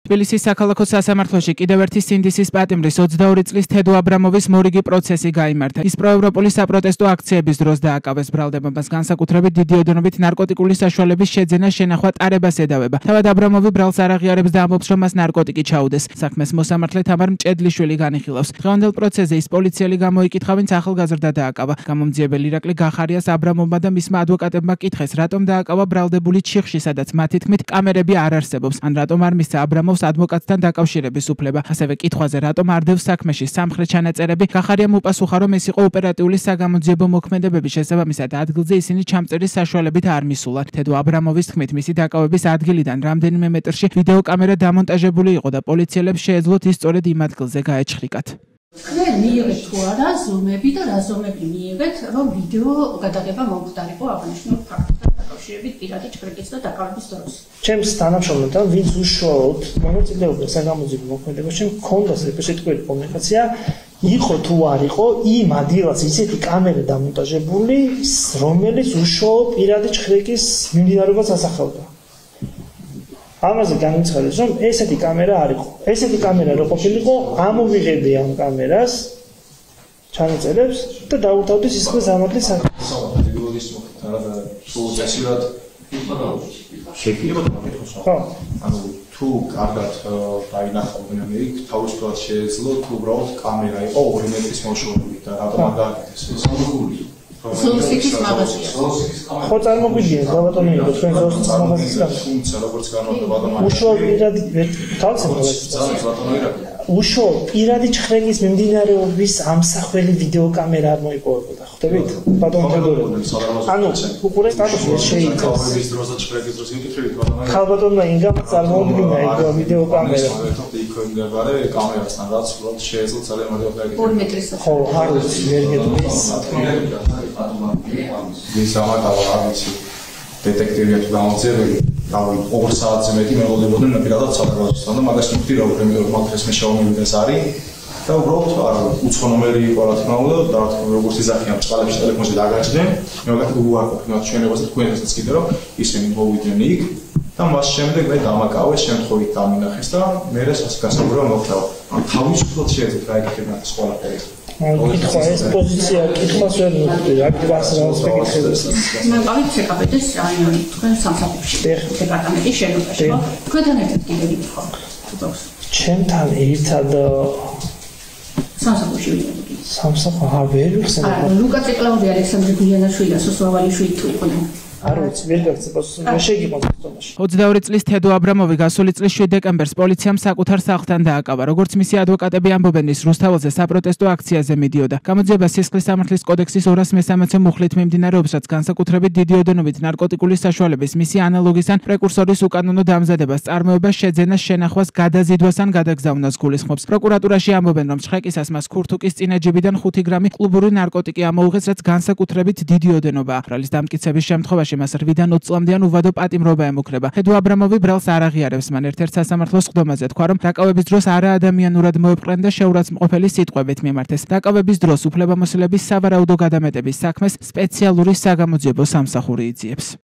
თბილისის საქალაქო სასამართლოში კიდევ ერთი სინდისის პატიმრის 22 წლის თედო აბრამოვის მორიგი პროცესი გაიმართა. ის პროევროპული საპროტესტო აქციების დროს დააკავეს ბრალდებობას, განსაკუთრებით დიდი ოდენობით ნარკოტიკული საშუალების შეძენა, შენახვა, ტარებას ედავება. თავად აბრამოვი ბრალს არ აღიარებს და ამბობს, რომ მას ნარკოტიკი ჩაუდეს. საქმეს მოსამართლე თამარ მჭედლიშვილი განიხილავს. დღევანდელ პროცესზე ის პოლიციელი გამოიკითხა, ვინც ახალგაზრდა დააკავა. გამომძიებელი ირაკლი გახარიას აბრამოვმა და მისმა ადვოკატებმა კითხეს, რატომ დააკავა ბრალდებული ჩიხში, სადაც მათი თქმით კამერები არ არსებობს, ან რატომ არ მისცა აბრამოვს ადვოკატთან დაკავშირების უფლება. ასევე კითხვაზე, რატომ არ დევს საქმეში სამხრეთ ჩანაწერები, გახარიამ უპასუხა, რომ ეს იყო ოპერატიული საგამოძიებო მოქმედებების შესაბამისად ადგილზე ისინი ჩამწერის საშუალებით არ მისულან. თედო აბრამოვის თქმით, მისი დაკავების ადგილიდან რამდენიმე მეტრში ვიდეოკამერა დამონტაჟებული იყო და პოლიციელებს შეეძლოთ ის სწორედ იმ ადგილზე გაეჩხრიკათ. თქვენ მიიღეთ თუ არა ზომები და რა ზომები მიიღეთ, რომ ვიდეო გადაღება მომხდარიყო აღნიშნულ ფაქტთან დაკავშირებით პირადი ჭრიკის და დაკავების დროს? ჩემს თანამშრომელთან, ვინც უშუალოდ მონაწილეობდა საგამოძიებო მოქმედებაში, მქონდა სიტყვიერი კომუნიკაცია, იყო თუ არ იყო იმ ადგილას ისეთი კამერა დამონტაჟებული, რომელიც უშუალოდ პირადი ჭრიკის მიმდინარეობას ასახავდა. ამაზე განვიცხადეთ, რომ ესეთი კამერა არ იყო. ესეთი კამერა რო ყოფილიყო, ამოვიღებდი ამ კამერას ჩანაწერებს და დაუთავდი სისხლის ზამთრის საქმეს. ანუ თუ კარგად დაინახავდნენ იქ, თავისუფლად შეეძლო თუ უბრალოდ კამერა იყო 2 მეტრის მოშორებით და რატომ არ გააკეთეს ეს? ზოლოსტიკის მაღაზია. ხო წარმოგვიდგინე, ბატონო, თქვენ ზოლოსტიკის მაღაზიის კამერა. თუმცა როგორც განმარტო ბატონო, უშუალოდ პირადი უშუალოდ პირადი ჭრიკის მიმდინარეობის ამსახველი ვიდეოკამერა არ მოიპოვებოდა, ხვდებით? ბატონო თედორე. ანუ უყურე სტატუსი შეიძლება. ის დროს და ჭრიკის დროს იკითხებით ბატონო. ხალბატონო ინგამ წარმოუდგინა ეგ ვიდეოკამერა. იქ მდებარე კამერასთან რაც უბრალოდ შეეძლო ძალიან მაგარი გაიგეთ. 2 მეტრის. ხო, არ ვიცი, ვერ გეტყვის. ის ამატავა არ ვიცი. დეტექტივია თუ გამომძიებელი, თავი 2 საათზე მეტი მეყოლებოდნენ პირადად საფრთხესთან და მაგას მივხვდი რა უფრო მეტად მაგას მე შევამოვიდეს არის და უბრალოდ არა უცხო ნომერი იყო რა თქმა უნდა და როგორც იზახიან ბჭყალებში ტელეფონში დაგაჭდნენ მე მაგათ უარყოფნათ ჩვენებას და თქვენასაც კიდე რომ ისინი მოვიდნენ იქ და მას შემდეგ მე დამაკავეს შემთხვევით დამინახეს და მე გასაგებია მოხდა ან თავისუფლად შეეძლოთ რა ეკითხება ეს ყველაფერი კითხვა ეს პოზიცია კითხვას ვერ მივხვდი რა გას რასპექტებს მე გავით შეკაბედეს რაიონი თქვენ სამსახურში დეპარტამენტის შენობაში ხო თქვენთან ერთად კიდევ იყო ჩემთან ერთად სამსახურში ვიყავი სამსახურში ვერ ვიხსენებ ლუკა ციკლაური ალექსანდრე გულიანაშვილი და სოსო ავალიშვილი თუ იყვნენ არ ვიცი, ვერ გაგწევს, მე შეგიყავს თომაში. 22 წლის თედო აბრამოვი გასული წლის 7 დეკემბერს პოლიციამ საკუთარ სახლთან დააკავა. როგორც მისი ადვოკატები ამბობენ, ის რუსთაველზე საპროტესტო აქციაზე მიდიოდა. გამოძიება სისხლის სამართლის კოდექსის 213 მუხლით მიმდინარეობს, რაც განსაკუთრებით დიდი ოდენობით ნარკოტიკული საშუალების, მისი ანალოგის ან პრეკურსორის უკანონო დამზადებას, წარმოებას, შეძენას, შენახვას, გადაზიდვას ან გადაგზავნას გულისხმობს. პროკურატურაში ამბობენ, რომ ჩხეკისას მას ქურთუკის წინაჯებიდან 5 გრამი კლუბური ნარკოტიკი ამოუღეს, რაც განსაკუთრებით დიდი ოდენობაა. ბრალის დამტკიცების შემთხვევაში მას 8-დან 20 წლამდე უვადო პატიმრობა ემუქრება. თედო აბრამოვი ბრალს არ აღიარებს, მან ერთ-ერთ სასამართლოს ხდომაზე თქვა, რომ დაკავების დროს არაადამიანურად მოეპყრენ და შეურაცხმყოფელი სიტყვებით მიმართეს. დაკავების დროს უფლებამოსილების სავარაუდო გადამეტების საქმეს სპეციალური საგამოძიებო სამსახური იძიებს.